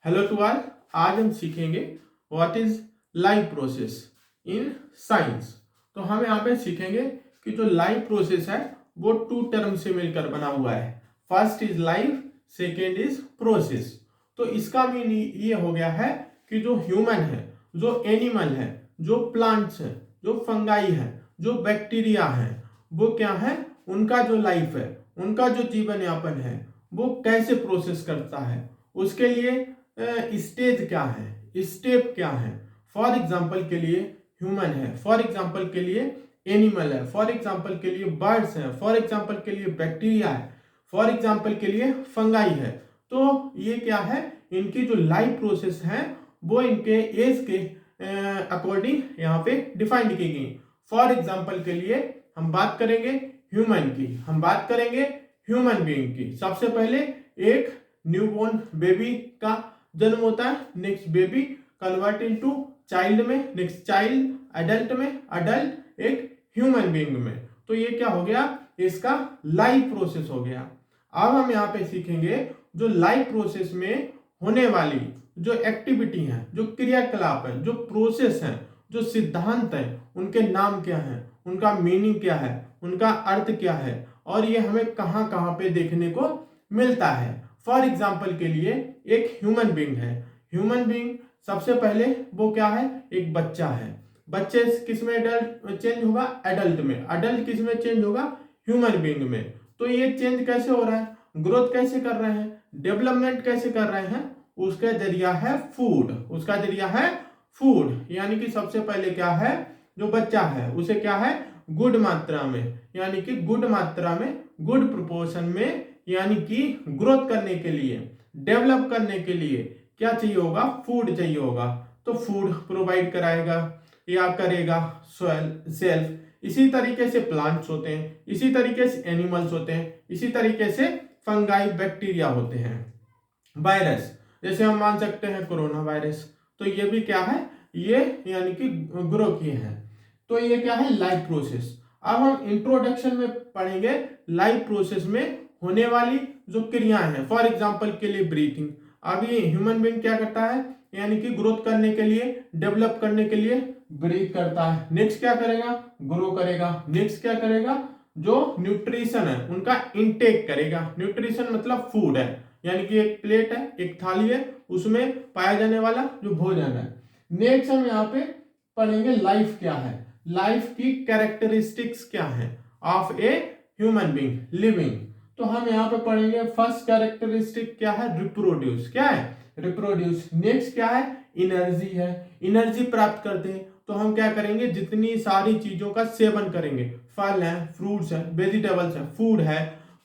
Hello to all. आज हम सीखेंगे what is life process in science. तो हम यहाँ पे सीखेंगे कि जो लाइफ प्रोसेस है वो टू टर्म से मिलकर बना हुआ है। First is life, second is process. तो इसका मीनिंग ये हो गया है कि जो ह्यूमन है, जो एनिमल है, जो प्लांट्स है, जो फंगाई है, जो बैक्टीरिया है, वो क्या है, उनका जो लाइफ है, उनका जो जीवन यापन है वो कैसे प्रोसेस करता है, उसके लिए स्टेज क्या है, स्टेप क्या है। फॉर एग्जाम्पल के लिए ह्यूमन है, फॉर एग्जाम्पल के लिए एनिमल है, फॉर एग्जाम्पल के लिए बर्ड्स है, फॉर एग्जाम्पल के लिए बैक्टीरिया है, फॉर एग्जाम्पल के लिए फंगाई है। तो ये क्या है, इनकी जो लाइफ प्रोसेस है वो इनके एज के अकॉर्डिंग यहाँ पे डिफाइंड की गई। फॉर एग्जाम्पल के लिए हम बात करेंगे ह्यूमन की, हम बात करेंगे ह्यूमन बीइंग की। सबसे पहले एक न्यूबॉर्न बेबी का जन्म होता है, next baby convert into child में, नेक्स्ट चाइल्ड एडल्ट में, एडल्ट एक ह्यूमन बीइंग में। तो ये क्या हो गया, इसका लाइफ प्रोसेस हो गया। अब हम यहाँ पे सीखेंगे जो लाइफ प्रोसेस में होने वाली जो एक्टिविटी है, जो क्रियाकलाप है, जो प्रोसेस है, जो सिद्धांत है, उनके नाम क्या है, उनका मीनिंग क्या है, उनका अर्थ क्या है, और ये हमें कहाँ कहाँ पे देखने को मिलता है। फॉर एग्जाम्पल के लिए एक ह्यूमन बीइंग है। ह्यूमन बीइंग सबसे पहले वो क्या है, एक बच्चा है। बच्चे किस में एडल्ट चेंज होगा, एडल्ट में। एडल्ट किस में चेंज होगा, ह्यूमन बीइंग में। तो ये चेंज कैसे हो रहा है, ग्रोथ कैसे कर रहे हैं, डेवलपमेंट कैसे कर रहे हैं, उसका जरिया है फूड, उसका जरिया है फूड। यानी कि सबसे पहले क्या है, जो बच्चा है उसे क्या है, गुड मात्रा में, यानी कि गुड मात्रा में, गुड प्रोपोर्शन में, यानी कि ग्रोथ करने के लिए, डेवलप करने के लिए क्या चाहिए होगा, फूड चाहिए होगा। तो फूड प्रोवाइड कराएगा या करेगा सेल्फ। इसी तरीके से प्लांट्स होते हैं, इसी तरीके से एनिमल्स होते हैं, इसी तरीके से फंगाई बैक्टीरिया होते हैं। वायरस जैसे हम मान सकते हैं कोरोना वायरस, तो ये भी क्या है, ये यानी कि ग्रो किए हैं। तो ये क्या है, लाइफ प्रोसेस। अब हम इंट्रोडक्शन में पढ़ेंगे लाइफ प्रोसेस में होने वाली जो क्रियाएं हैं। फॉर एग्जांपल के लिए ब्रीथिंग। अब ये ह्यूमन बीइंग क्या करता है, यानी कि ग्रोथ करने के लिए, डेवलप करने के लिए ब्रीथ करता है। नेक्स्ट क्या करेगा, ग्रो करेगा। नेक्स्ट क्या करेगा, जो न्यूट्रिशन है उनका इनटेक करेगा। न्यूट्रिशन मतलब फूड है, यानी कि एक प्लेट है, एक थाली है, उसमें पाया जाने वाला जो भोजन है। नेक्स्ट हम यहाँ पे पढ़ेंगे लाइफ क्या है, लाइफ की कैरेक्टरिस्टिक्स क्या है of a human being living. तो हम यहाँ पे पढ़ेंगे फर्स्ट कैरेक्टरिस्टिक क्या है, रिप्रोड्यूस। क्या है, रिप्रोड्यूस। नेक्स्ट क्या है, इनर्जी है, एनर्जी प्राप्त करते हैं। तो हम क्या करेंगे, जितनी सारी चीजों का सेवन करेंगे, फल है, फ्रूट्स है, वेजिटेबल्स है, फूड है,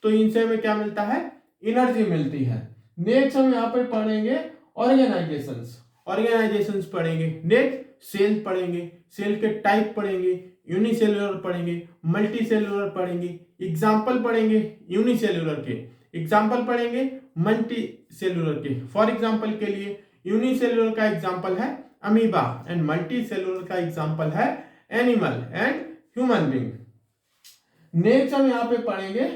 तो इनसे हमें क्या मिलता है, एनर्जी मिलती है। नेक्स्ट हम यहाँ पे पढ़ेंगे ऑर्गेनाइजेशंस, ऑर्गेनाइजेशंस पढ़ेंगे। नेक्स्ट सेल पढ़ेंगे, सेल के टाइप पढ़ेंगे, यूनिसेल्युलर पढ़ेंगे, मल्टी सेल्युलर पढ़ेंगे, एग्जाम्पल पढ़ेंगे यूनिसेल्युलर के, एग्जाम्पल पढ़ेंगे मल्टी सेल्युलर के। फॉर एग्जाम्पल के लिए यूनिसेल्युलर का एग्जाम्पल है अमीबा एंड मल्टी सेल्युलर का एग्जाम्पल है animal and human being. Next हम यहाँ पे पढ़ेंगे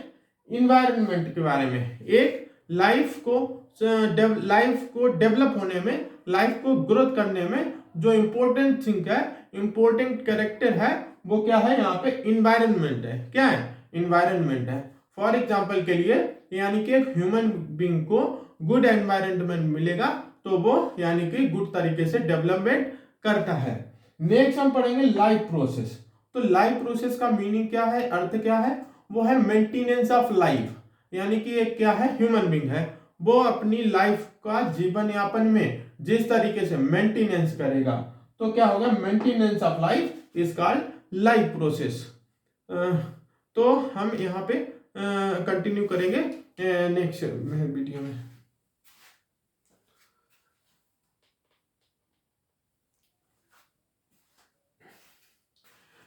इन्वायरमेंट के बारे में। एक लाइफ को डेवलप होने में, लाइफ को ग्रोथ करने में जो इंपॉर्टेंट थिंग है, इंपॉर्टेंट कैरेक्टर है, वो क्या है, यहाँ पे इन्वायरमेंट है। क्या है, इन्वायरमेंट है। फॉर एग्जाम्पल के लिए यानी कि एक ह्यूमन बीइंग को गुड एनवायरमेंट मिलेगा तो वो यानी कि गुड तरीके से डेवलपमेंट करता है। नेक्स्ट हम पढ़ेंगे लाइफ प्रोसेस। तो लाइफ प्रोसेस का मीनिंग क्या है, अर्थ क्या है, वो है मेंटेनेंस ऑफ लाइफ। यानी कि एक क्या है, ह्यूमन बीइंग है, वो अपनी लाइफ का जीवन यापन में जिस तरीके से मेंटेनेंस करेगा, तो क्या होगा, maintenance of life is called life process. तो हम यहाँ पे कंटिन्यू करेंगे नेक्स्ट वीडियो में।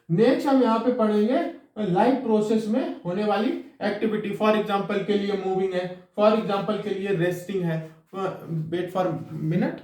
नेक्स्ट हम यहाँ पे पढ़ेंगे लाइफ प्रोसेस में होने वाली एक्टिविटी। फॉर एग्जांपल के लिए मूविंग है, फॉर एग्जांपल के लिए रेस्टिंग है। Wait for minute.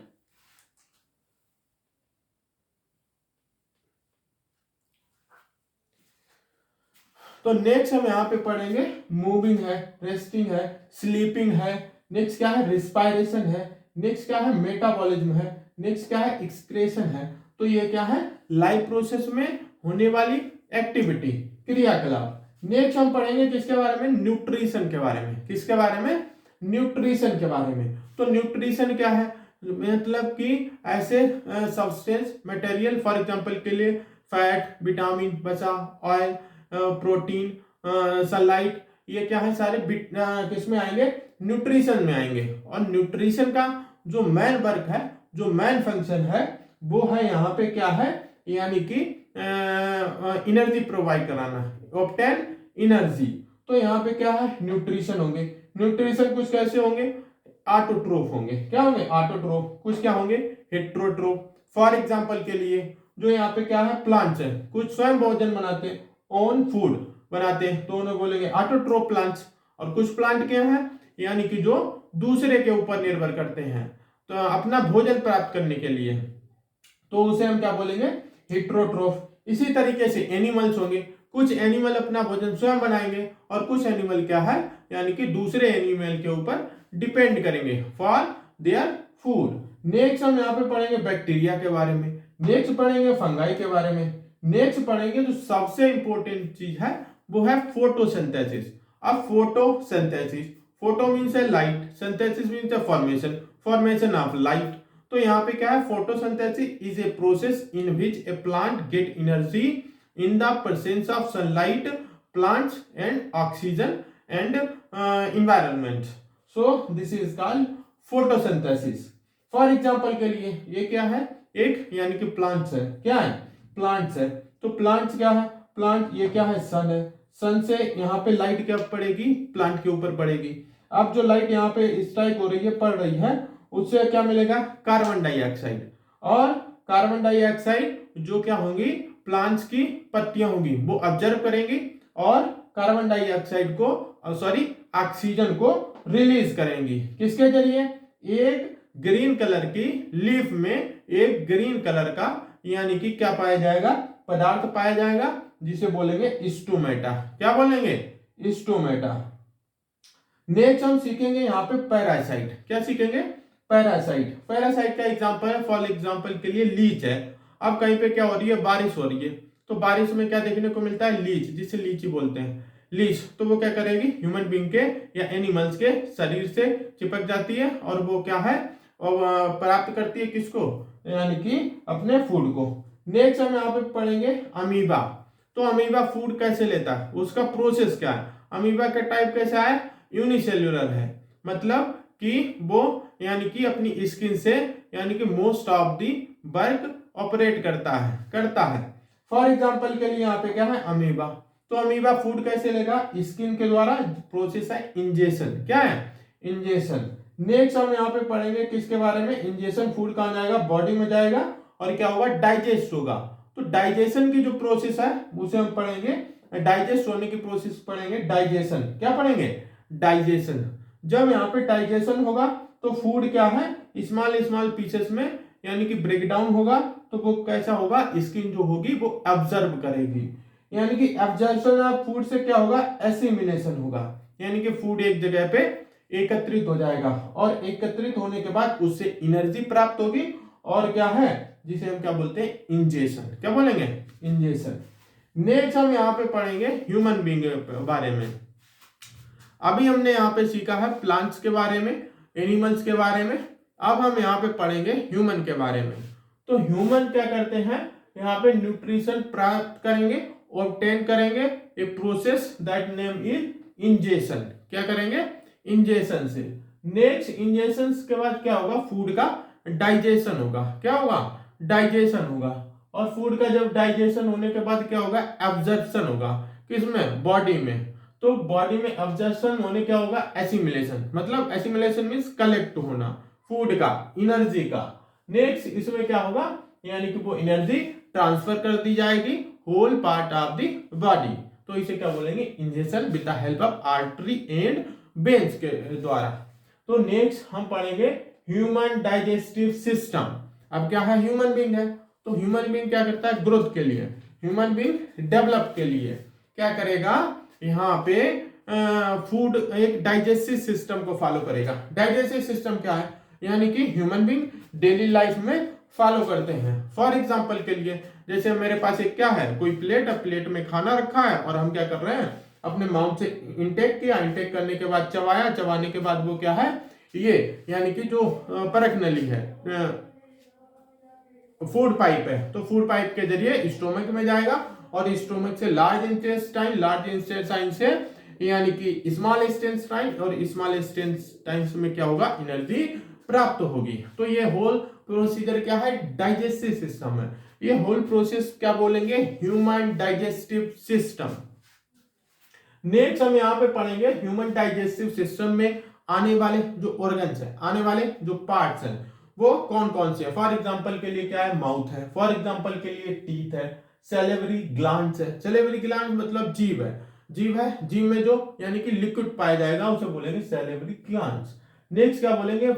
तो नेक्स्ट हम यहाँ पे पढ़ेंगे मूविंग है, रेस्टिंग है, स्लीपिंग है, नेक्स्ट क्या है, रिस्पायरेशन है, नेक्स्ट क्या है, मेटाबॉलिज्म है, नेक्स्ट क्या है, एक्सक्रेशन है। तो ये क्या है, लाइफ प्रोसेस में होने वाली एक्टिविटी, क्रियाकलाप। नेक्स्ट हम पढ़ेंगे किसके बारे में, न्यूट्रिशन के बारे में। किसके बारे में, न्यूट्रिशन के बारे में। तो न्यूट्रिशन क्या है, मतलब कि ऐसे सब्सटेंस मटेरियल, फॉर एग्जांपल के लिए फैट, विटामिन, वसा, ऑयल, प्रोटीन, सनलाइट, ये क्या है सारे किसमें आएंगे, न्यूट्रिशन में आएंगे। और न्यूट्रिशन का जो मेन वर्क है, जो मेन फंक्शन है, वो है यहाँ पे क्या है, यानी कि एनर्जी प्रोवाइड कराना, ऑब्टेन एनर्जी। तो यहाँ पे क्या है, न्यूट्रिशन होंगे। न्यूट्रिशन कुछ कैसे होंगे, ऑटोट्रोफ होंगे। क्या होंगे, ऑटोट्रोफ। कुछ क्या होंगे, हेट्रोट्रोफ। फॉर एग्जांपल के लिए जो यहाँ पे क्या है, प्लांट्स है, कुछ स्वयं भोजन बनाते हैं, ओन फूड बनाते हैं, तो उन्हें बोलेंगे ऑटोट्रोफ प्लांट्स। और कुछ प्लांट क्या है, यानी कि जो दूसरे के ऊपर निर्भर करते हैं तो अपना भोजन प्राप्त करने के लिए, तो उसे हम क्या बोलेंगे, हेट्रोट्रोफ। इसी तरीके से एनिमल्स होंगे, कुछ एनिमल अपना भोजन स्वयं बनाएंगे और कुछ एनिमल क्या है, यानी कि दूसरे एनिमल के ऊपर डिपेंड करेंगे फॉर देयर फूड। नेक्स्ट हम यहाँ पे पढ़ेंगे बैक्टीरिया के बारे में, नेक्स्ट पढ़ेंगे फंगाई के बारे में, नेक्स्ट पढ़ेंगे जो सबसे इंपॉर्टेंट चीज है वो है फोटोसिंथेसिस। अब फोटोसिंथेसिस, फोटो मीन्स है लाइट, सिंथेसिस मीन्स है फॉर्मेशन, फॉर्मेशन ऑफ लाइट। तो यहाँ पे क्या है, photosynthesis is a process in which A plant get energy in the presence of sunlight, plants and oxygen and environment. So this is called photosynthesis. For example के लिए ये क्या है, एक यानी कि प्लांट्स है, क्या है, प्लांट्स है। तो प्लांट्स क्या है, प्लांट ये क्या है, सन है, सन से यहाँ पे लाइट क्या पड़ेगी, प्लांट के ऊपर पड़ेगी। अब जो लाइट यहाँ पे स्ट्राइक हो रही है, पड़ रही है, उससे क्या मिलेगा, कार्बन डाइऑक्साइड। और कार्बन डाइऑक्साइड जो क्या होंगी, प्लांट्स की पत्तियां होंगी, वो ऑब्जर्व करेंगी और कार्बन डाइऑक्साइड को, सॉरी, ऑक्सीजन को रिलीज करेंगी। किसके जरिए, एक ग्रीन कलर की लीफ में एक ग्रीन कलर का यानी कि क्या पाया जाएगा, पदार्थ पाया जाएगा, जिसे बोलेंगे स्टोमेटा। क्या बोलेंगे, स्टोमेटा। नेक्स्ट हम सीखेंगे यहाँ पे पैरासाइट। क्या सीखेंगे, पैरासाइट। पैरासाइट का एग्जांपल है, फॉर एग्जांपल के लिए लीच है। अब कहीं पे क्या हो रही है, बारिश हो रही है, तो बारिश में क्या देखने को मिलता है, लीच, जिसे लीची बोलते हैं, लीच। तो वो क्या करेगी, ह्यूमन बींग के या एनिमल्स के शरीर से चिपक जाती है और वो क्या है, और प्राप्त करती है किसको, यानी कि अपने फूड को। नेक्स्ट हम यहाँ पे पढ़ेंगे अमीबा। तो अमीबा फूड कैसे लेता है, उसका प्रोसेस क्या है। अमीबा का टाइप कैसा है, यूनिसेल्युलर है, मतलब कि वो यानी कि अपनी स्किन से यानी कि most of the work operate करता है। फॉर एग्जांपल के लिए यहाँ पे क्या है, अमीबा। तो अमीबा फूड कैसे लेगा, स्किन के द्वारा, प्रोसेस है इंजेशन। क्या है, इंजेशन। नेक्स्ट हम यहाँ पे पढ़ेंगे किसके बारे में, इंजेशन फूड कहाँ जाएगा, बॉडी में जाएगा और क्या होगा, डाइजेस्ट होगा। तो डाइजेशन की जो प्रोसेस है उसे हम पढ़ेंगे, डाइजेस्ट होने की प्रोसेस पढ़ेंगे, डाइजेशन। क्या पढ़ेंगे, डाइजेशन। जब यहाँ पे डाइजेशन होगा तो फूड क्या है, स्मॉल स्मॉल पीसेस में यानी कि ब्रेक डाउन होगा, तो वो कैसा होगा, स्किन जो होगी वो ऑब्जर्व करेगी, यानी कि एब्जॉर्प्शन ऑफ फूड से क्या होगा, एसिमिलेशन होगा, यानी कि फूड एक जगह पे एकत्रित हो जाएगा और एकत्रित होने के बाद उससे एनर्जी प्राप्त होगी और क्या है, जिसे हम क्या बोलते हैं, इंजेशन। क्या बोलेंगे, इंजेशन। नेक्स्ट हम यहाँ पे पढ़ेंगे ह्यूमन बीइंग के बारे में। अभी हमने यहाँ पे सीखा है प्लांट्स के बारे में, एनिमल्स के बारे में, अब हम यहाँ पे पढ़ेंगे ह्यूमन के बारे में। तो ह्यूमन क्या करते हैं, यहाँ पे न्यूट्रिशन प्राप्त करेंगे, ऑब्टेन करेंगे, a process that name is ingestion. क्या करेंगे, इंजेशन से। नेक्स्ट इंजेशन के बाद क्या होगा, फूड का डाइजेशन होगा। क्या होगा, डाइजेशन होगा। और फूड का जब डाइजेशन होने के बाद क्या होगा, एब्जॉर्प्शन होगा, किसमें, बॉडी में। तो बॉडी में एब्जॉर्प्शन होने क्या होगा, एसिमिलेशन, मतलब एसिमिलेशन मींस कलेक्ट होना फूड का, एनर्जी का। नेक्स्ट इसमें क्या होगा, यानी कि वो एनर्जी ट्रांसफर कर दी जाएगी whole part of the body. तो इसे क्या बोलेंगे, injection with the help of artery and veins के द्वारा। तो नेक्स्ट हम पढ़ेंगे ह्यूमन डाइजेस्टिव सिस्टम। अब क्या है, ह्यूमन बीइंग है, तो ह्यूमन बीइंग क्या करता है, ग्रोथ के लिए, ह्यूमन बीइंग डेवलप के लिए क्या करेगा, यहाँ पे फूड एक डाइजेस्टिव सिस्टम को फॉलो करेगा। डाइजेस्टिव सिस्टम क्या है, यानी कि ह्यूमन बीइंग डेली लाइफ में फॉलो करते हैं। फॉर एग्जाम्पल के लिए जैसे मेरे पास एक क्या है, कोई प्लेट है, प्लेट में खाना रखा है और हम क्या कर रहे हैं, अपने माउथ से इंटेक किया, इंटेक करने के बाद चबाया, चबाने के बाद वो क्या है, ये यानी कि जो परक नली है, फूड पाइप है, तो फूड पाइप के जरिए स्टोमक में जाएगा और स्टोमक से लार्ज इंटेस्टाइन से यानी कि स्मॉल इंटेस्टाइन, और स्मॉल इंटेस्टाइन में क्या होगा, एनर्जी प्राप्त होगी। तो ये होल प्रोसीजर क्या है, डाइजेस्टिव सिस्टम है। ये होल प्रोसेस क्या बोलेंगे, ह्यूमन डाइजेस्टिव सिस्टम। नेक्स्ट हम यहाँ पे पढ़ेंगे ह्यूमन डाइजेस्टिव सिस्टम में आने वाले जो ऑर्गन्स है, आने वाले जो पार्ट्स हैं वो कौन कौन से है। फॉर एग्जांपल के लिए क्या है, माउथ है, फॉर एग्जांपल के लिए टीथ है, सैलिवरी ग्लैंड्स है, सैलिवरी ग्लैंड मतलब जीभ है, जीभ है, जीभ में जो यानी कि लिक्विड पाया जाएगा उसे बोलेंगे सैलिवरी ग्लैंड्स। नेक्स्ट क्या बोलेंगे,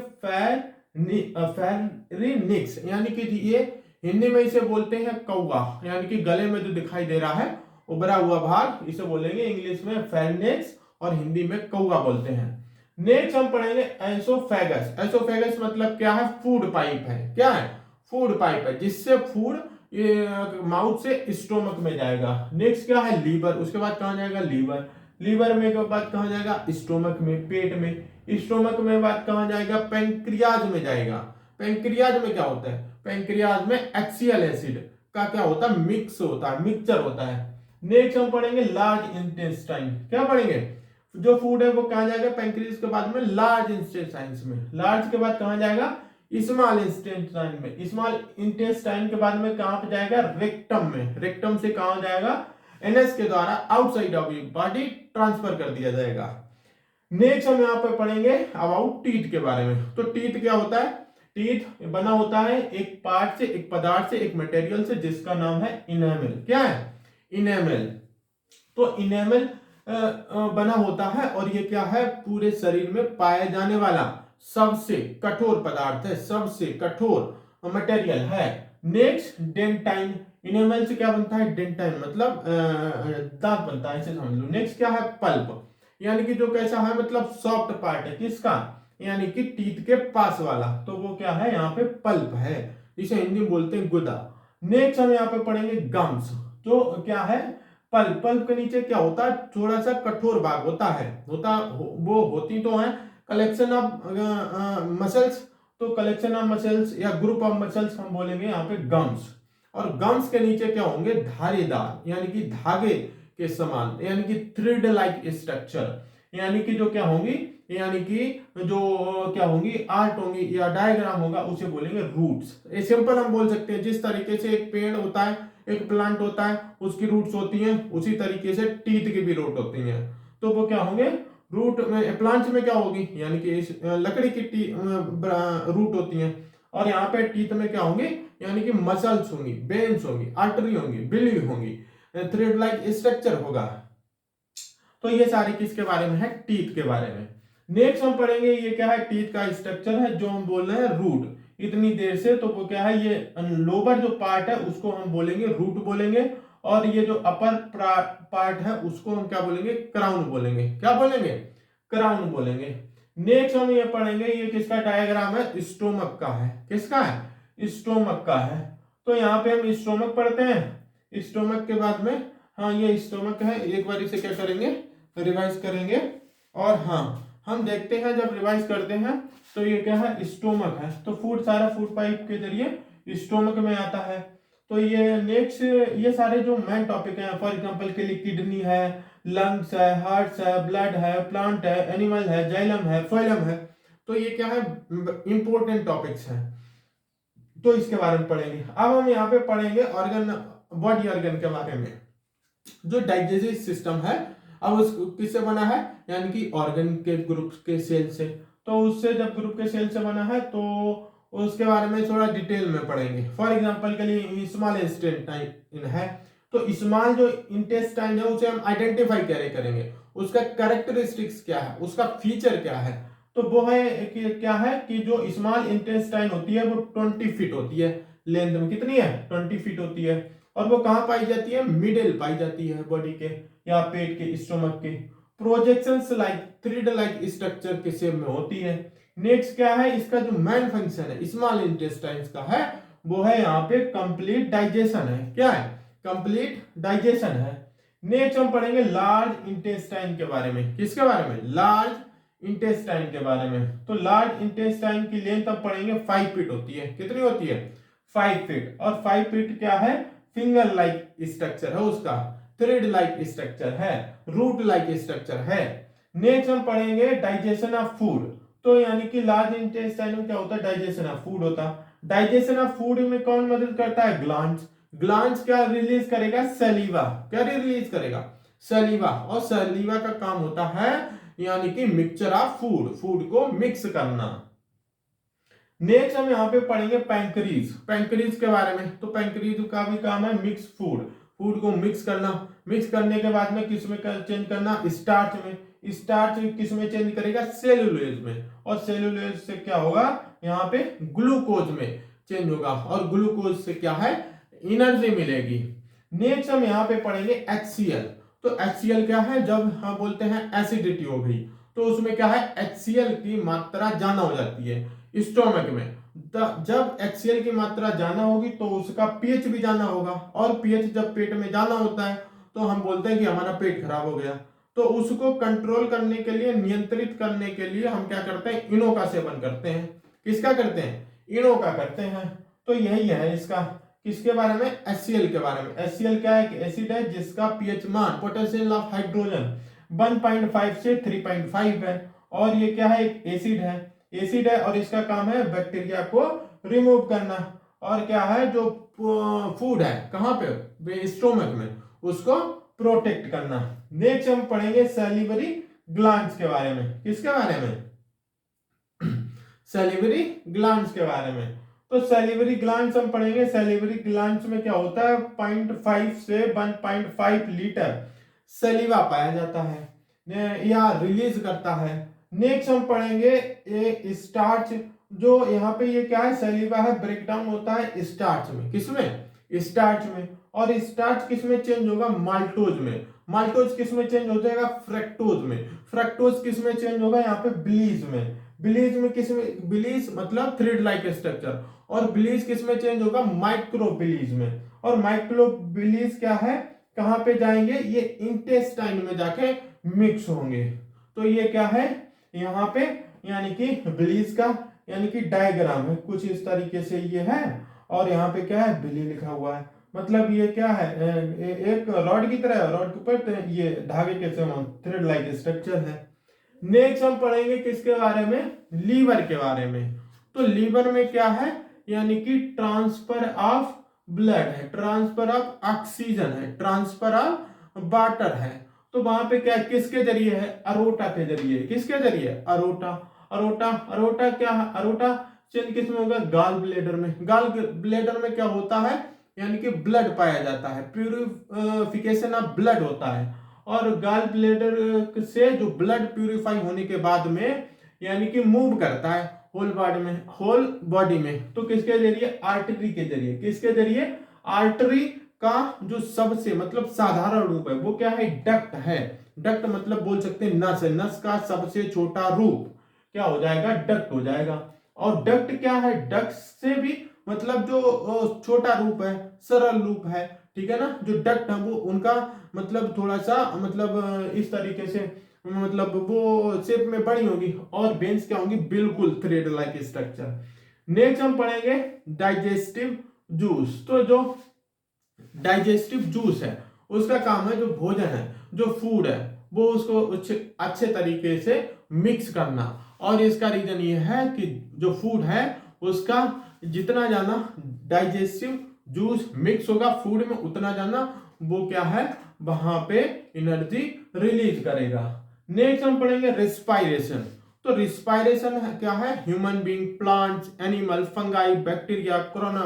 फेरिंक्स, यानी कि ये हिंदी में इसे बोलते हैं कौवा, यानी कि गले में जो दिखाई दे रहा है उभरा हुआ भाग, इसे बोलेंगे इंग्लिश में फेरिंक्स और हिंदी में कौवा बोलते हैं। नेक्स्ट हम पढ़ेंगे एसोफेगस। एसोफेगस मतलब क्या है, फूड पाइप है, क्या है, फूड पाइप है, जिससे फूड माउथ से स्टोमक में जाएगा। नेक्स्ट क्या है, लीवर, उसके बाद कहां जाएगा, लीवर, लीवर में के बाद कहां जाएगा, स्टोमक में, पेट में, स्टोमक में बाद कहां जाएगा, पेंक्रियाज में जाएगा। पेंक्रियाज में क्या होता है, पेंक्रियाज में एक्सियल एसिड का क्या होता है, मिक्स होता है, मिक्सचर होता है। नेक्स्ट हम पढ़ेंगे लार्ज इंटेस्टाइन। क्या पढ़ेंगे, जो फूड है वो कहां जाएगा, पेंक्रियाज के बाद में लार्ज इंटेस्टाइन में, लार्ज के बाद कहां जाएगा, स्मॉल इंटेस्टाइन में, स्मॉल इंटेस्टाइन के बाद में कहां पे जाएगा, रेक्टम में, रेक्टम से कहां जाएगा, एनएस के द्वारा आउटसाइड ऑफ बॉडी ट्रांसफर कर दिया जाएगा। नेक्स्ट हम यहाँ पे पढ़ेंगे अबाउट टीथ के बारे में। तो टीथ क्या होता है, टीथ बना होता है एक पार्ट से, एक पदार्थ से, एक मटेरियल से, जिसका नाम है इनेमल। क्या है, इनेमल। तो इनेमल बना होता है और ये क्या है, पूरे शरीर में पाया जाने वाला सबसे कठोर पदार्थ है, सबसे कठोर मटेरियल है। नेक्स्ट डेंटाइन, इनेमल से क्या बनता है, डेंटाइन मतलब दांत बनता है, ऐसे समझ लो। नेक्स्ट क्या है, पल्प, यानी कि जो कैसा है, मतलब सॉफ्ट पार्ट है, किसका, यानी कि टीथ के पास वाला, तो वो क्या है, यहाँ पे पल्प है, जिसे हिंदी में बोलते हैं गुदा। नेक्स्ट हम यहाँ पे पढ़ेंगे गम्स, जो क्या है, पल्प, पल्प के नीचे क्या होता है, थोड़ा सा कठोर भाग होता है, वो होती तो है कलेक्शन ऑफ मसल्स, तो कलेक्शन ऑफ मसल्स या ग्रुप ऑफ मसल्स हम बोलेंगे यहाँ पे गम्स। और गम्स के नीचे क्या होंगे, धारीदार, यानी कि धागे के समान, यानी कि थ्रेड लाइक स्ट्रक्चर, यानी कि जो क्या होंगी, यानी कि जो क्या होंगी, आर्ट होंगी या डायग्राम होगा, उसे बोलेंगे रूट्स। ये सिंपल हम बोल सकते हैं, जिस तरीके से एक पेड़ होता है, एक प्लांट होता है, उसकी रूट्स होती हैं, उसी तरीके से टीथ की भी रूट होती हैं, तो वो क्या होंगे, रूट में, प्लांट्स में क्या होगी, यानी कि लकड़ी की रूट होती हैं, और यहाँ पे टीथ में क्या होंगे, यानी कि मसल्स होंगी, वेन्स होंगी, आर्टरी होंगी, बिली होंगी, थ्रेड लाइक स्ट्रक्चर होगा। तो ये सारी किसके बारे में है, टीथ के बारे में। नेक्स्ट हम पढ़ेंगे ये क्या है, टीथ का स्ट्रक्चर है, जो हम बोल रहे हैं रूट इतनी देर से, तो वो क्या है, ये लोअर जो पार्ट है उसको हम बोलेंगे रूट बोलेंगे, और ये जो अपर पार्ट है उसको हम क्या बोलेंगे, क्राउन बोलेंगे। क्या बोलेंगे, क्राउन बोलेंगे। नेक्स्ट हम ये पढ़ेंगे, ये किसका डायग्राम है, स्टोमक का है, किसका है, स्टोमक का है। तो यहाँ पे हम स्टोमक पढ़ते हैं, स्टोमक के बाद में, हाँ ये स्टोमक है, एक बार इसे क्या करेंगे, रिवाइज करेंगे, और हाँ हम देखते हैं जब रिवाइज करते हैं तो ये क्या है, स्टोमक है, तो फूड सारा फूड पाइप के जरिए स्टोमक में आता है। तो ये नेक्स्ट, ये सारे जो मेन टॉपिक हैं, फॉर एग्जांपल के लिए किडनी है, लंग्स है, हार्ट है, ब्लड है, प्लांट है, एनिमल है, जाइलम है, फाइलम है, तो ये क्या है, इंपॉर्टेंट टॉपिक्स हैं, तो इसके बारे में पढ़ेंगे। अब हम यहाँ पे पढ़ेंगे ऑर्गन, बॉडी ऑर्गन के बारे में। जो डाइजेस्टिव सिस्टम है, अब उस किससे बना है, यानी कि ऑर्गन के ग्रुप के सेल से, तो उससे जब ग्रुप के सेल से बना है तो उसके बारे में थोड़ा डिटेल में पढ़ेंगे। फॉर एग्जांपल के लिए स्मॉल इंटेस्टाइन है, तो स्मॉल जो इंटेस्टाइन है उसे हम आइडेंटिफाई कैसे करेंगे, उसका कैरेक्टरिस्टिक्स क्या है, उसका फीचर क्या है, तो वो है कि क्या है कि जो स्मॉल इंटेस्टाइन होती है वो 20 फीट होती है लेंथ में, कितनी है, 20 फीट होती है, और वो कहां पाई जाती है, मिडिल पाई जाती है बॉडी के या पेट के, स्टोमक के। Projections like thread like structure के शेप में होती है। नेक्स्ट क्या है, इसका जो मेन फंक्शन है स्मॉल इंटेस्टाइन का है, वो है यहाँ पे कंप्लीट डाइजेशन है। क्या है, कंप्लीट डाइजेशन है। नेक्स्ट हम पढ़ेंगे लार्ज इंटेस्टाइन के बारे में। किसके बारे में, लार्ज इंटेस्टाइन के बारे में। तो लार्ज इंटेस्टाइन की लेंथ अब पढ़ेंगे 5 फीट होती है। कितनी होती है, 5 फीट। और 5 फीट क्या है, फिंगर लाइक स्ट्रक्चर है उसका, थ्रेड लाइक स्ट्रक्चर है, रूट लाइक स्ट्रक्चर है। नेक्स्ट हम पढ़ेंगे डाइजेशन ऑफ फूड। तो यानी कि लार्ज इंटेस्टाइन में क्या होता है, डाइजेशन ऑफ फूड होता है। डाइजेशन ऑफ फूड में कौन मदद करता है, ग्लैंड्स। ग्लैंड्स क्या रिलीज करेगा, सलीवा। क्या रिलीज करेगा, सलीवा। और सलीवा का काम होता है यानी कि मिक्सचर ऑफ फूड, फूड को मिक्स करना। नेक्स्ट हम यहाँ पे पढ़ेंगे पैंक्रीज। पैंक्रीज के बारे में। तो पैंक्रीज का भी काम है मिक्स फूड, फूड को मिक्स करना। मिक्स करने के बाद में किस में चेंज करना, स्टार्च में। स्टार्च किस में चेंज करेगा, सेलुलोज में। और सेलुलोज से क्या होगा, यहाँ पे ग्लूकोज में चेंज होगा। और ग्लूकोज से क्या है, एनर्जी मिलेगी। नेक्स्ट हम यहाँ पे पढ़ेंगे HCl। तो HCl क्या है, जब हम बोलते हैं एसिडिटी हो गई तो उसमें क्या है, HCl की मात्रा ज्यादा हो जाती है स्टोमक में। जब HCl की मात्रा ज्यादा होगी तो उसका पीएच भी ज्यादा होगा। और पीएच जब पेट में ज्यादा होता है तो हम बोलते हैं कि हमारा पेट खराब हो गया। तो उसको कंट्रोल करने के लिए, नियंत्रित करने के लिए हम क्या करते हैं, इनो का सेवन करते हैं। किसका करते हैं, इनो का करते हैं। तो यही है इसका, किसके बारे में, HCl के बारे में। HCl क्या है, कि एसिड है जिसका पीएच मान, पोटेंशियल ऑफ हाइड्रोजन 1.5 से 3.5 है। और ये क्या है, एक एसिड है। एसिड है और इसका काम है बैक्टीरिया को रिमूव करना। और क्या है, जो फूड है कहाँ पे, स्टोमक में, उसको प्रोटेक्ट करना। नेक्स्ट हम पढ़ेंगे सैलिवरी ग्लैंड्स के बारे में। किसके बारे में, सैलिवरी ग्लैंड्स के बारे में। तो सैलिवरी ग्लैंड्स हम पढ़ेंगे। सैलिवरी ग्लैंड्स में क्या होता है, 0.5 से 1.5 लीटर सलीवा पाया जाता है या रिलीज करता है। नेक्स्ट हम पढ़ेंगे ये स्टार्च। जो यहाँ पे ये क्या है, सलीवा है, ब्रेकडाउन होता है स्टार्च में। किसमें, स्टार्च में। और स्टार्च किसमें चेंज होगा, माल्टोज में। माल्टोज किसमें चेंज हो जाएगा, फ्रक्टोज में। फ्रक्टोज किसमें चेंज होगा, यहाँ पे ब्लीज में। ब्लीज में किसमें, ब्लीज मतलब थ्रेड लाइक स्ट्रक्चर। और ब्लीज किसमें चेंज होगा, माइक्रोब्लीज में। और माइक्रोब्लीज क्या है, कहां पे जाएंगे, ये इंटेस्टाइन में जाके मिक्स होंगे। तो ये क्या है यहाँ पे, यानी कि ब्लीज का यानी कि डायग्राम है कुछ इस तरीके से ये है। और यहाँ पे क्या है, बिली लिखा हुआ है। मतलब ये क्या है, एक रॉड की तरह, रॉड के ऊपर ये धागे के समान थ्रेड लाइक स्ट्रक्चर है। नेक्स्ट हम पढ़ेंगे किसके बारे में, लीवर के बारे में। तो लीवर में क्या है, यानी कि ट्रांसफर ऑफ ब्लड है, ट्रांसफर ऑफ ऑक्सीजन है, ट्रांसफर ऑफ वाटर है। तो वहां पे क्या, किसके जरिए है, अरोटा के जरिए। किसके जरिए, अरोटा। अरोटा, अरोटा क्या है, अरोटा चेंज किस में होगा, गाल ब्लेडर में। गाल ब्लेडर में क्या होता है, यानी कि ब्लड पाया जाता है, प्यूरिफिकेशन ऑफ ब्लड होता है। और गाल ब्लेडर से जो ब्लड प्यूरिफाई होने के बाद में यानी कि मूव करता है होल बॉडी में, होल बॉडी में। तो किसके जरिए, आर्टरी के जरिए। किसके जरिए, आर्टरी का जो सबसे मतलब साधारण रूप है वो क्या है, डक्ट है। डक्ट मतलब बोल सकते हैं नस है, नस का सबसे छोटा रूप क्या हो जाएगा, डक्ट हो जाएगा। और डक्ट क्या है, डक्ट से भी मतलब जो छोटा रूप है, सरल रूप है, ठीक है ना। जो डक्ट है वो उनका मतलब थोड़ा सा मतलब इस तरीके से मतलब वो शेप में बड़ी होगी। और वेन्स क्या होंगी, बिल्कुल थ्रेड लाइक स्ट्रक्चर। नेक्स्ट हम पढ़ेंगे डाइजेस्टिव जूस। तो जो डाइजेस्टिव जूस है उसका काम है जो भोजन है, जो फूड है, वो उसको अच्छे तरीके से मिक्स करना। और इसका रीजन ये है कि जो फूड है उसका जितना ज्यादा डाइजेस्टिव जूस मिक्स होगा फूड में, उतना ज्यादा वो क्या है, वहां पे एनर्जी रिलीज करेगा। नेक्स्ट हम पढ़ेंगे रेस्पायरेशन। तो रेस्पायरेशन क्या है, human being, plants, animal, fungi, bacteria, corona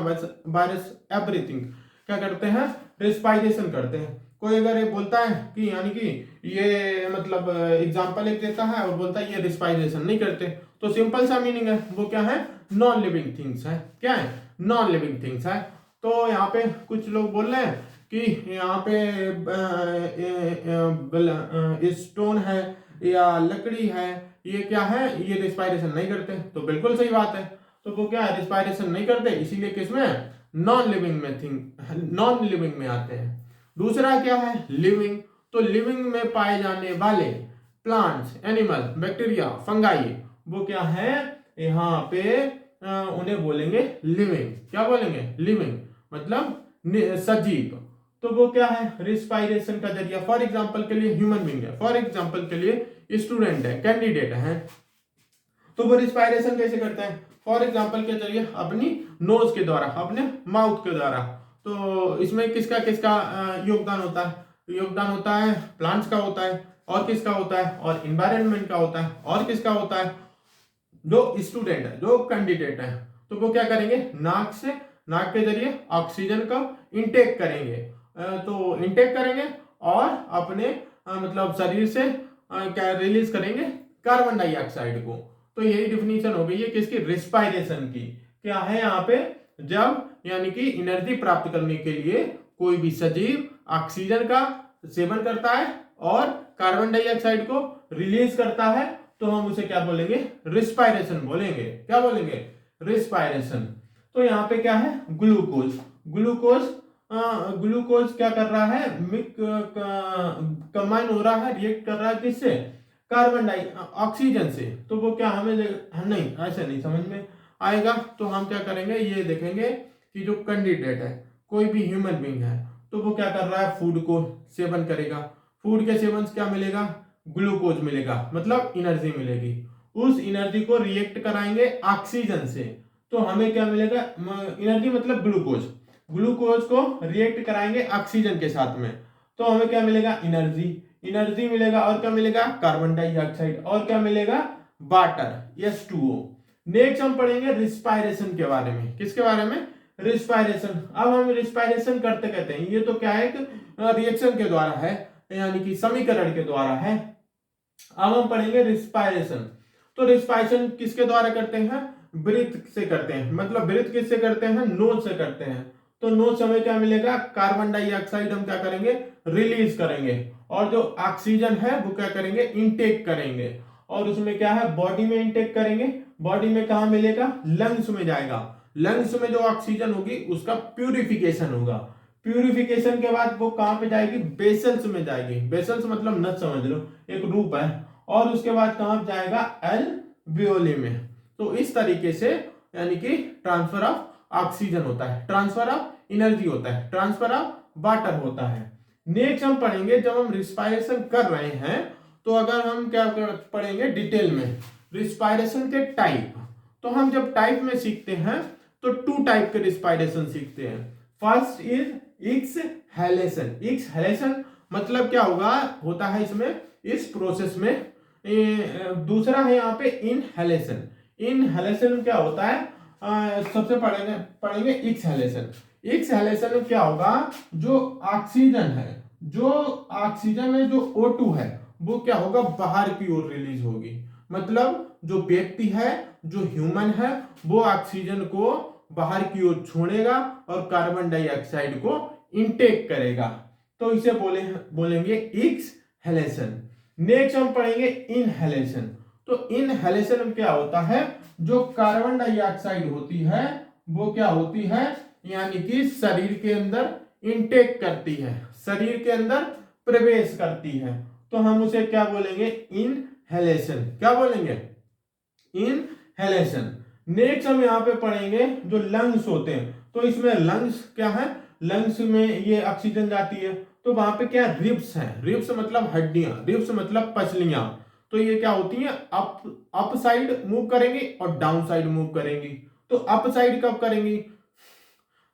virus, everything क्या करते हैं, रेस्पायरेशन करते हैं। कोई अगर ये बोलता है कि यानी कि ये मतलब एग्जांपल एक देता है और बोलता है ये रेस्पायरेशन नहीं करते, तो सिंपल सा मीनिंग है वो क्या है, नॉन लिविंग थिंग्स है। क्या है, नॉन लिविंग थिंग्स है। तो यहाँ पे कुछ लोग बोल रहे हैं कि यहाँ पे स्टोन है या लकड़ी है, ये क्या है, ये रिस्पायरेशन नहीं करते। तो बिल्कुल सही बात है, तो वो क्या है, रिस्पायरेशन नहीं करते, इसीलिए किसमें, नॉन लिविंग में आते हैं। दूसरा क्या है, लिविंग। तो लिविंग में पाए जाने वाले प्लांट्स, एनिमल, बैक्टीरिया, फंगाई, वो क्या है यहाँ पे उन्हें बोलेंगे लिविंग। क्या बोलेंगे, लिविंग मतलब सजीव। तो वो क्या है, रिस्पायरेशन का जरिया। फॉर एग्जांपल के लिए ह्यूमन बीइंग है, फॉर एग्जांपल के लिए स्टूडेंट है, कैंडिडेट है, तो वो रिस्पायरेशन कैसे करते हैं, फॉर एग्जांपल के जरिए अपनी नोज के द्वारा, अपने माउथ के द्वारा। तो इसमें किसका किसका योगदान होता है, योगदान होता है प्लांट्स का होता है, और किसका होता है, और इन्वायरमेंट का होता है, और किसका होता है, जो स्टूडेंट है, जो कैंडिडेट है। तो वो क्या करेंगे, नाक से, नाक के जरिए ऑक्सीजन का इंटेक करेंगे, तो इंटेक करेंगे और अपने मतलब शरीर से क्या रिलीज करेंगे, कार्बन डाइऑक्साइड को। तो यही डिफिनीशन हो गई है किसकी, रिस्पायरेशन की। क्या है यहाँ पे, जब यानी कि एनर्जी प्राप्त करने के लिए कोई भी सजीव ऑक्सीजन का सेवन करता है और कार्बन डाइऑक्साइड को रिलीज करता है, तो हम उसे क्या बोलेंगे, रिस्पायरेशन बोलेंगे। क्या बोलेंगे, रिस्पायरेशन। तो यहाँ पे क्या है, ग्लूकोज। ग्लूकोज क्या कर रहा है, कंबाइन हो रहा है, रिएक्ट कर रहा है किससे, कार्बन डाई ऑक्सीजन से। तो वो क्या हमें नहीं, ऐसे नहीं समझ में आएगा। तो हम क्या करेंगे, ये देखेंगे कि जो कैंडिडेट है, कोई भी ह्यूमन बीइंग है, तो वो क्या कर रहा है, फूड को सेवन करेगा। फूड के सेवन से क्या मिलेगा, ग्लूकोज मिलेगा, मतलब एनर्जी मिलेगी। उस एनर्जी को रिएक्ट कराएंगे ऑक्सीजन से, तो हमें क्या मिलेगा, एनर्जी मतलब ग्लूकोज। ग्लूकोज को रिएक्ट कराएंगे ऑक्सीजन के साथ में, तो हमें क्या मिलेगा, एनर्जी मिलेगा। और क्या मिलेगा, कार्बन डाइऑक्साइड। और क्या मिलेगा, वाटर, H2O। नेक्स्ट हम पढ़ेंगे रिस्पायरेशन के बारे में। किसके बारे में, रिस्पायरेशन। अब हम रिस्पायरेशन करते कहते हैं, ये तो क्या है, एक रिएक्शन के द्वारा है, यानी कि समीकरण के द्वारा है। अब हम पढ़ेंगे रिस्पायरेशन। तो रिस्पायरेशन किसके द्वारा करते हैं, ब्रीथ से करते हैं। मतलब ब्रीथ किससे करते हैं, नोज से करते हैं। तो नोज से हमें क्या मिलेगा, कार्बन डाइऑक्साइड हम क्या करेंगे, रिलीज करेंगे, और जो ऑक्सीजन है वो क्या करेंगे, इनटेक करेंगे। और उसमें क्या है, बॉडी में इनटेक करेंगे। बॉडी में कहा मिलेगा, लंग्स में जाएगा। लंग्स में जो ऑक्सीजन होगी उसका प्यूरिफिकेशन होगा। प्यूरिफिकेशन के बाद वो कहां पे जाएगी, बेसल्स में जाएगी। बेसल्स मतलब नस समझ लो, एक रूप है। और उसके बाद कहां जाएगा, एल्वियोली में। तो इस तरीके से यानी कि ट्रांसफर ऑफ ऑक्सीजन होता है, ट्रांसफर ऑफ एनर्जी होता है, ट्रांसफर ऑफ वाटर होता है। नेक्स्ट हम पढ़ेंगे, जब हम रिस्पायरेशन कर रहे हैं, तो अगर हम क्या पढ़ेंगे डिटेल में, रिस्पायरेशन के टाइप। तो हम जब टाइप में सीखते हैं तो 2 टाइप के रिस्पायरेशन सीखते हैं। First is exhalation. एक्सहेलेशन मतलब क्या होता है इसमें, इस प्रोसेस में। दूसरा है यहाँ पे इनहेलेशन। इनहेलेशन क्या होता है, सबसे पढ़ेंगे एक्सहेलेशन। एक्सहेलेशन में क्या होगा, जो ऑक्सीजन है, जो ऑक्सीजन में जो O2 है, वो क्या होगा, बाहर की ओर रिलीज होगी। मतलब जो व्यक्ति है, जो ह्यूमन है, वो ऑक्सीजन को बाहर की ओर छोड़ेगा और कार्बन डाइऑक्साइड को इनटेक करेगा। तो इसे बोलेंगे एक्सहेलेशन। नेक्स्ट हम पढ़ेंगे इनहेलेशन। तो इनहेलेशन में क्या होता है, जो कार्बन डाइऑक्साइड होती है वो क्या होती है, यानी कि शरीर के अंदर इनटेक करती है, शरीर के अंदर प्रवेश करती है। तो हम उसे क्या बोलेंगे, इनहेलेशन। क्या बोलेंगे, इनहेलेशन। नेक्स्ट हम यहाँ पे पढ़ेंगे जो लंग्स होते हैं। तो इसमें लंग्स क्या है, लंग्स में ये ऑक्सीजन जाती है, तो वहां पे क्या रिब्स है। रिब्स मतलब हड्डियां, रिब्स मतलब पसलियां। तो ये क्या होती हैं, अप साइड मूव करेंगी और डाउन साइड मूव करेंगी। तो अप साइड कब करेंगी,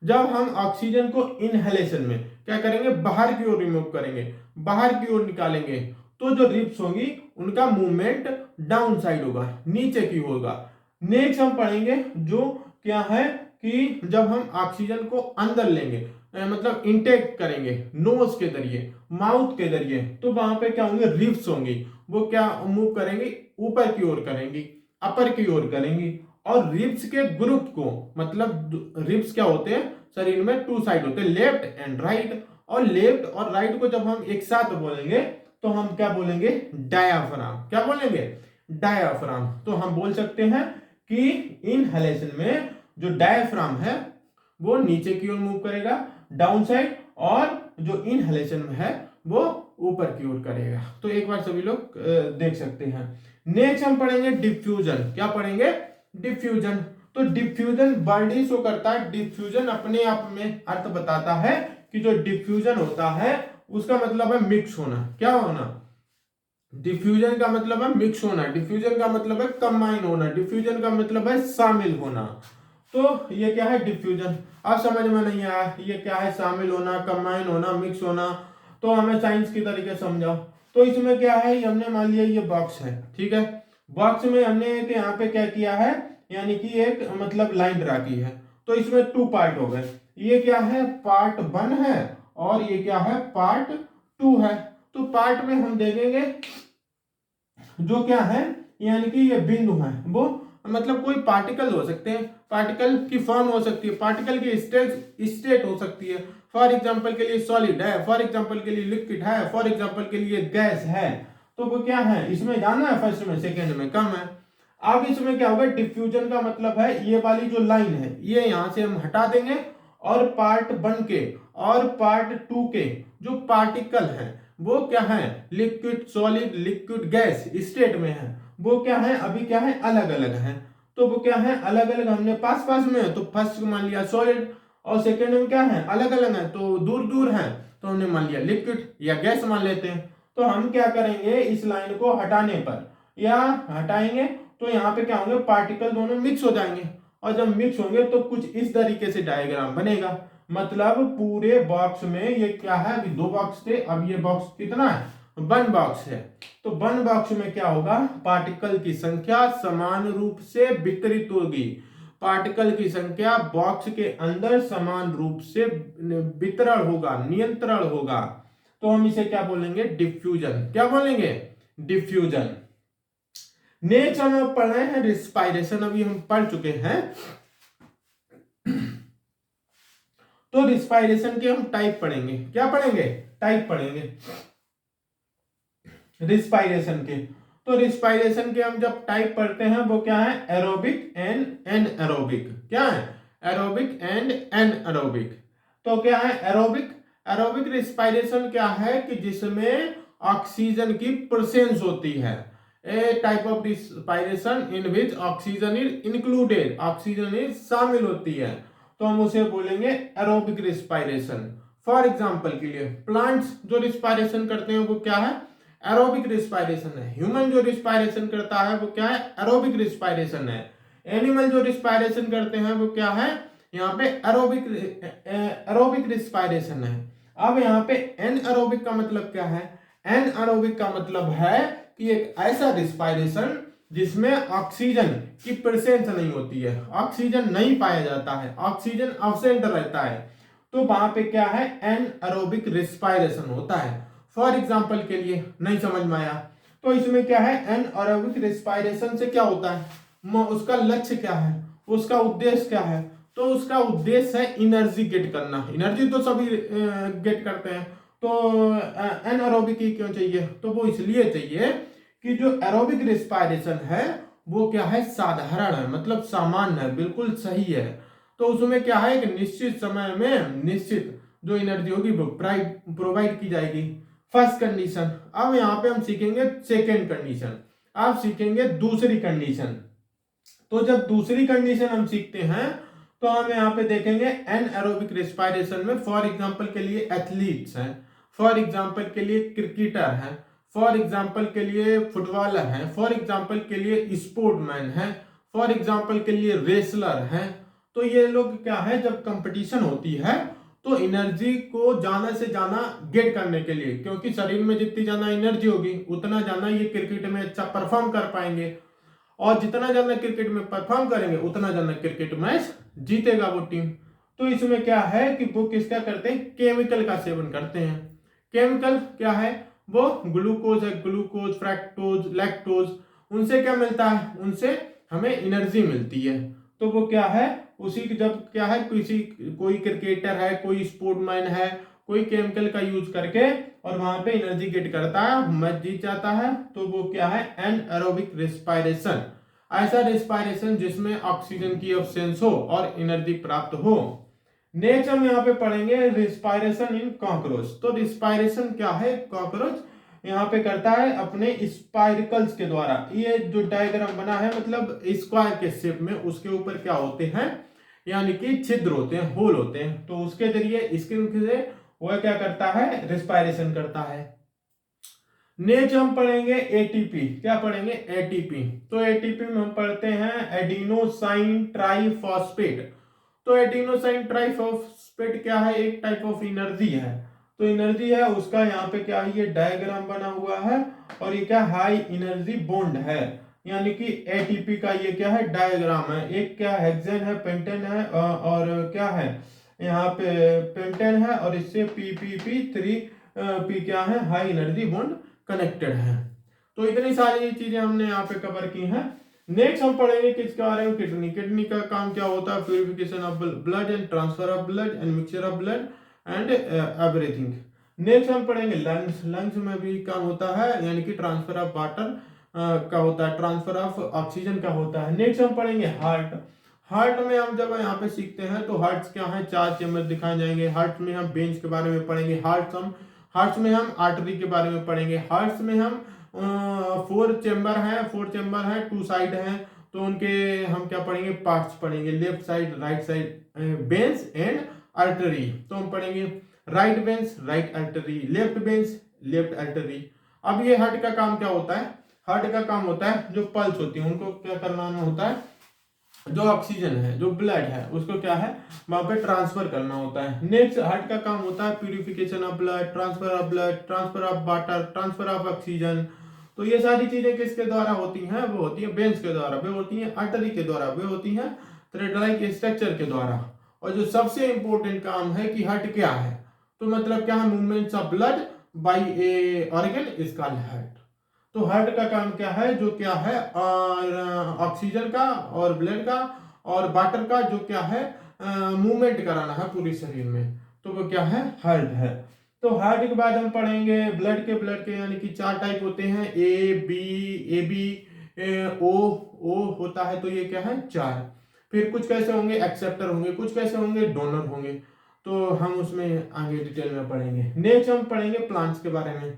जब हम ऑक्सीजन को इनहेलेशन में क्या करेंगे, बाहर की ओर रिमूव करेंगे, बाहर की ओर निकालेंगे। तो जो रिब्स होंगी उनका मूवमेंट डाउन साइड होगा, नीचे की होगा। नेक्स्ट हम पढ़ेंगे जो क्या है कि जब हम ऑक्सीजन को अंदर लेंगे, मतलब इंटेक करेंगे नोज के जरिए, माउथ के जरिए, तो वहां पे क्या होंगे, रिब्स होंगी। वो क्या मूव करेंगी, ऊपर की ओर करेंगी, अपर की ओर करेंगी। और रिब्स के ग्रुप को, मतलब रिब्स क्या होते हैं, शरीर में 2 साइड होते हैं, लेफ्ट एंड राइट। और लेफ्ट और राइट को जब हम एक साथ बोलेंगे तो हम क्या बोलेंगे, डायाफ्राम। क्या बोलेंगे, डायाफ्राम। तो हम बोल सकते हैं कि इनहेलेशन में जो डायाफ्राम है वो नीचे की ओर मूव करेगा डाउन साइड, और जो इनहेलेशन में है वो ऊपर की ओर करेगा। तो एक बार सभी लोग देख सकते हैं। नेक्स्ट हम पढ़ेंगे डिफ्यूजन। क्या पढ़ेंगे, डिफ्यूजन। तो डिफ्यूजन वर्ड ही शो करता है, डिफ्यूजन अपने आप में अर्थ बताता है कि जो डिफ्यूजन होता है उसका मतलब है मिक्स होना। क्या होना, डिफ्यूजन का मतलब है मिक्स होना, डिफ्यूजन का मतलब है कंबाइन होना, डिफ्यूजन का मतलब है शामिल होना। तो ये क्या है, डिफ्यूजन। अब समझ में नहीं आया ये क्या है, शामिल होना, कंबाइन होना, मिक्स होना, तो हमें साइंस की तरीके समझाओ। तो इसमें क्या है, हमने मान लिया ये बॉक्स है, ठीक है। बॉक्स में हमने एक यहाँ पे क्या किया है, यानी कि एक मतलब लाइन ड्रा की है। तो इसमें 2 पार्ट हो गए, ये क्या है, पार्ट 1 है, और ये क्या है, पार्ट 2 है। तो पार्ट में हम देखेंगे जो क्या है, यानी कि ये बिंदु है, वो मतलब कोई पार्टिकल हो सकते हैं, पार्टिकल की फॉर्म हो सकती है, पार्टिकल की स्टेट हो सकती है। फॉर एग्जांपल के लिए सॉलिड है, फॉर एग्जांपल के लिए लिक्विड है, फॉर एग्जांपल के लिए गैस है। तो वो क्या है, इसमें जाना है फर्स्ट में, सेकेंड में कम है। अब इसमें क्या होगा, डिफ्यूजन का मतलब है ये वाली जो लाइन है ये यहां से हम हटा देंगे, और पार्ट 1 के और पार्ट 2 के जो पार्टिकल है वो क्या है, liquid, solid, liquid, gas state में है, वो क्या है, अभी क्या है, अलग अलग है। तो वो क्या है, अलग अलग, हमने पास पास में है तो फर्स्ट मान लिया सॉलिड, और सेकेंड में क्या है, अलग अलग है तो दूर दूर है तो हमने मान लिया लिक्विड या गैस मान लेते हैं। तो हम क्या करेंगे, इस लाइन को हटाने पर या हटाएंगे तो यहाँ पे क्या होंगे, पार्टिकल दोनों मिक्स हो जाएंगे, और जब मिक्स होंगे तो कुछ इस तरीके से डायग्राम बनेगा। मतलब पूरे बॉक्स में ये क्या है, अभी 2 बॉक्स थे, अब ये बॉक्स कितना है, 1 बॉक्स है। तो 1 बॉक्स में क्या होगा, पार्टिकल की संख्या समान रूप से वितरित होगी, पार्टिकल की संख्या बॉक्स के अंदर समान रूप से वितरण होगा, नियंत्रण होगा। तो हम इसे क्या बोलेंगे, डिफ्यूजन। क्या बोलेंगे, डिफ्यूजन। नेक्स्ट हम पढ़ रहे हैं रिस्पायरेशन, अभी हम पढ़ चुके हैं। तो रिस्पायरेशन के हम टाइप पढ़ेंगे। क्या पढ़ेंगे, टाइप पढ़ेंगे रिस्पायरेशन के। तो रिस्पायरेशन के हम जब टाइप पढ़ते हैं वो क्या है, एरोबिक एंड एनएरोबिक। क्या है, एरोबिक एंड एनएरोबिक। तो क्या है एरोबिक, एरोबिक रिस्पायरेशन क्या है कि जिसमें ऑक्सीजन की प्रेजेंस होती है, a type of respiration in which oxygen is included, oxygen is शामिल होती है, तो हम उसे बोलेंगे एरोबिक रिस्पायरेशन। फॉर एग्जांपल के लिए प्लांट्स जो रिस्पायरेशन करते हैं वो क्या है, एरोबिक रिस्पायरेशन है। ह्यूमन जो रिस्पायरेशन करता है वो क्या है, एरोबिक रिस्पायरेशन है। एनिमल जो रिस्पायरेशन करते हैं वो क्या है, यहाँ पे एरोबिक रिस्पायरेशन है। अब यहाँ पे एनएरोबिक का मतलब क्या है, एनएरोबिक का मतलब है कि एक ऐसा रिस्पायरेशन जिसमें ऑक्सीजन की प्रेजेंस नहीं होती है, ऑक्सीजन नहीं पाया जाता है, ऑक्सीजन अब्सेंट रहता है, तो वहां पे क्या है, एनएरोबिक रिस्पायरेशन होता है। फॉर एग्जांपल के लिए नहीं समझ में आया, तो इसमें क्या है, एनएरोबिक रिस्पायरेशन से क्या होता है, उसका लक्ष्य क्या है, उसका उद्देश्य क्या है, तो उसका उद्देश्य है एनर्जी गेट करना। एनर्जी तो सभी गेट करते हैं, तो एनएरोबिक ही क्यों चाहिए, तो वो इसलिए चाहिए कि जो एरोबिक रिस्पायरेशन है वो क्या है, साधारण है, मतलब सामान्य है, बिल्कुल सही है। तो उसमें क्या है, एक निश्चित समय में निश्चित जो एनर्जी होगी वो प्रोवाइड की जाएगी। First condition. अब यहाँ पे हम सीखेंगे सेकेंड कंडीशन, अब सीखेंगे दूसरी कंडीशन। तो जब दूसरी कंडीशन हम सीखते हैं तो हम यहाँ पे देखेंगे एनएरोबिक रिस्पायरेशन में फॉर एग्जांपल के लिए एथलीट्स हैं, फॉर एग्जांपल के लिए क्रिकेटर हैं, फॉर एग्जांपल के लिए फुटबॉलर हैं, फॉर एग्जांपल के लिए स्पोर्टमैन हैं, फॉर एग्जांपल के लिए रेसलर हैं। तो ये लोग क्या है, जब कंपटीशन होती है तो एनर्जी को ज्यादा से ज्यादा गेट करने के लिए, क्योंकि शरीर में जितनी ज्यादा एनर्जी होगी उतना ज्यादा ये क्रिकेट में अच्छा परफॉर्म कर पाएंगे, और जितना ज्यादा क्रिकेट में परफॉर्म करेंगे उतना ज्यादा क्रिकेट मैच जीतेगा वो टीम। तो इसमें क्या है कि वो किसका करते हैं, केमिकल का सेवन करते हैं। केमिकल क्या है, वो ग्लूकोज है, ग्लूकोज, फ्रैक्टोज, लैक्टोज, उनसे क्या मिलता है, उनसे हमें एनर्जी मिलती है। तो वो क्या है, उसी जब क्या है, कोई क्रिकेटर है, कोई स्पोर्टमैन है, कोई केमिकल का यूज करके और वहां पे एनर्जी गेट करता है, मर जीत जाता है। तो वो क्या है, एनएरोबिक रेस्पिरेशन, ऐसा रेस्पिरेशन जिसमें ऑक्सीजन की एब्सेंस हो और एनर्जी प्राप्त हो। नेक्स्ट हम यहाँ पे पढ़ेंगे रिस्पायरेशन इन कॉकरोच। तो रिस्पायरेशन क्या है, कॉकरोच यहाँ पे करता है अपने स्पाइरकल्स के द्वारा। ये जो डायग्राम बना है मतलब स्क्वायर के शेप में, उसके ऊपर क्या होते हैं, यानी कि छिद्र होते हैं, होल होते हैं। तो उसके जरिए स्किन से वह क्या करता है, रिस्पायरेशन करता है। नेक्स्ट हम पढ़ेंगे एटीपी। क्या पढ़ेंगे, एटीपी। तो एटीपी में हम पढ़ते हैं एडिनोसाइन ट्राइफॉस्फेट। तो एडिनोसाइन ट्राइफॉस्फेट क्या है, एक टाइप ऑफ एनर्जी है। तो एनर्जी है उसका यहाँ पे क्या है, ये डायग्राम बना हुआ है और ये क्या हाई एनर्जी बॉन्ड है, यानी कि एटीपी का ये क्या है, डायग्राम है। एक क्या हेक्सेन है, पेंटेन है और क्या है यहाँ पे पेंटेन है और इससे पीपीपी 3 पी क्या है, हाई एनर्जी बॉन्ड कनेक्टेड है। तो इतनी सारी चीजें हमने यहाँ पे कवर की हैं। नेक्स्ट हम पढ़ेंगे किसके बारे में, किडनी। किडनी का काम क्या होता है, purification of blood and transfer of blood and mixture of blood and everything. Next हम पढ़ेंगे लंग्स। लंग्स में भी काम होता है, यानी कि ट्रांसफर ऑफ वाटर का होता है, ट्रांसफर ऑफ ऑक्सीजन का होता है। नेक्स्ट हम पढ़ेंगे हार्ट। हार्ट में हम जब यहाँ पे सीखते हैं तो हार्ट क्या है, 4 चैम्बर दिखाए जाएंगे। हार्ट में हम वेन्स के बारे में पढ़ेंगे, हार्ट्स में हम आर्टरी के बारे में पढ़ेंगे। हार्ट्स में हम 4 चैम्बर है, 2 साइड हैं। तो उनके हम क्या पढ़ेंगे, पार्ट्स पढ़ेंगे, left side, right side, veins and artery. तो हम पढ़ेंगे right veins, right artery, left veins, left artery. अब ये हार्ट का काम क्या होता है, हार्ट का काम होता है जो पल्स होती है उनको क्या करना होता है, जो ऑक्सीजन है, जो ब्लड है, उसको क्या है वहां पे ट्रांसफर करना होता है। नेक्स्ट हार्ट का काम होता है purification of blood, transfer of water, transfer of oxygen. तो ये सारी चीजें किसके द्वारा होती हैं, वो होती है वेन्स के द्वारा, वे होती हैं आर्टरी के द्वारा, वे होती हैं थ्रेड लाइक स्ट्रक्चर के द्वारा। और जो सबसे इंपॉर्टेंट काम है कि हार्ट क्या है, तो मतलब क्या है, movements of blood bye A organ is called heart. तो हार्ट का काम क्या है, जो क्या है और ऑक्सीजन का और ब्लड का और वाटर का जो क्या है मूवमेंट कराना है पूरे शरीर में, तो वो क्या है, हार्ट है। तो हार्ट के बाद हम पढ़ेंगे ब्लड के यानी कि 4 टाइप होते हैं, ए बी ओ होता है। तो ये क्या है, 4। फिर कुछ कैसे होंगे, एक्सेप्टर होंगे, कुछ कैसे होंगे, डोनर होंगे। तो हम उसमें आगे डिटेल में पढ़ेंगे। नेक्स्ट हम पढ़ेंगे प्लांट्स के बारे में।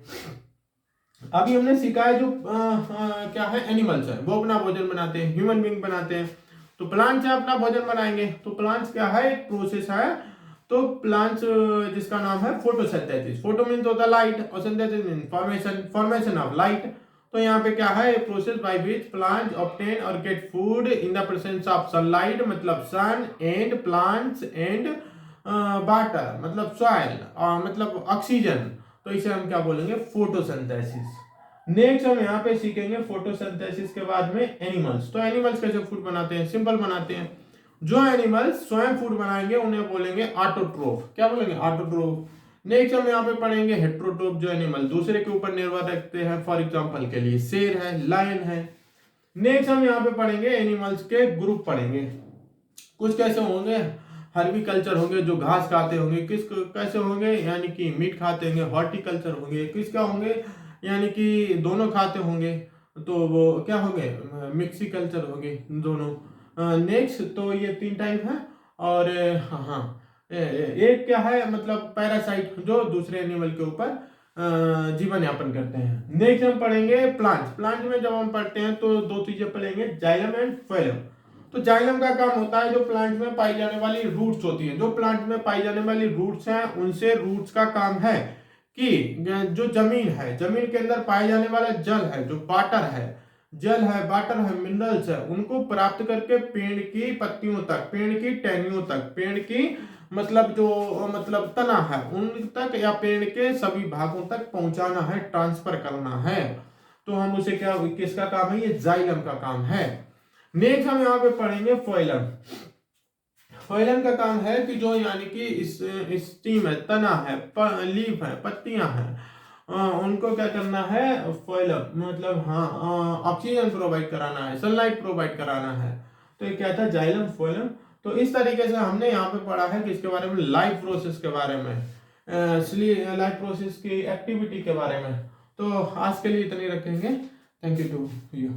अभी हमने सीखा है जो क्या है, एनिमल्स है वो अपना भोजन बनाते हैं, ह्यूमन बीइंग बनाते हैं। तो प्लांट्स है अपना भोजन बनाएंगे। तो प्लांट्स क्या है, एक प्रोसेस है। तो प्लांट्स जिसका नाम है फोटोसिंथेसिस। फोटो मीन्स होता है लाइट और synthesis mean formation of light. तो यहाँ पे क्या है, process by which plants obtain और get food in the presence of sunlight, मतलब sun and plants and water मतलब सॉइल, मतलब ऑक्सीजन। तो इसे हम क्या बोलेंगे, फोटोसिंथेसिस। नेक्स्ट हम यहाँ पे सीखेंगे फोटोसिंथेसिस के बाद में एनिमल्स। तो एनिमल्स कैसे फूड बनाते हैं, सिंपल बनाते हैं। जो एनिमल्स स्वयं फूड बनाएंगे उन्हें बोलेंगे ऑटोट्रोफ। क्या बोलेंगे, ऑटोट्रोफ। नेक्स्ट हम यहाँ पे पढ़ेंगे हेट्रोट्रोफ, जो एनिमल दूसरे के ऊपर निर्भर रखते हैं। फॉर एग्जांपल के लिए शेर है, लायन है। नेक्स्ट हम यहाँ पे पढ़ेंगे एनिमल्स के ग्रुप पढ़ेंगे। कुछ कैसे होंगे, हर्बिकल्चर होंगे जो घास खाते होंगे, किस कैसे होंगे, यानी कि मीट खाते होंगे। हॉर्टिकल्चर होंगे, किसका होंगे, यानी कि दोनों खाते होंगे। तो वो क्या होंगे, मिक्सिकल्चर होंगे दोनों। नेक्स्ट तो ये 3 टाइप है। और हाँ एक क्या है, मतलब पैरासाइट जो दूसरे एनिमल के ऊपर जीवन यापन करते हैं। नेक्स्ट हम पढ़ेंगे प्लांट्स। प्लांट में जब हम पढ़ते हैं तो 2 चीजें पढ़ेंगे, जाइलम एंड फाइलम। तो जाइलम का काम होता है जो प्लांट में पाई जाने वाली रूट्स होती हैं। जो प्लांट में पाई जाने वाली रूट्स हैं उनसे रूट्स का काम है कि जो जमीन है, जमीन के अंदर पाए जाने वाला जल है, जो वाटर है, मिनरल्स है, उनको प्राप्त करके पेड़ की पत्तियों तक, पेड़ की टहनियों तक, पेड़ की मतलब जो मतलब तना है उन तक, या पेड़ के सभी भागों तक पहुंचाना है, ट्रांसफर करना है। तो हम उसे क्या, किसका काम है, ये जाइलम का काम है। नेक्स्ट हम यहाँ पे पढ़ेंगे फोइलम। फोइलम का काम है कि जो यानी कि इस स्टीम है, तना है, लीफ है, पत्तियां हैं, उनको क्या करना है, फोइलम मतलब हाँ ऑक्सीजन प्रोवाइड कराना है, सनलाइट प्रोवाइड कराना है। तो ये क्या था, जाइलम, फोइलम। तो इस तरीके से हमने यहाँ पे पढ़ा है कि इसके बारे में, लाइफ प्रोसेस के बारे में। लाइफ प्रोसेस की एक्टिविटी के बारे में। तो आज के लिए इतनी रखेंगे। Thank you to you.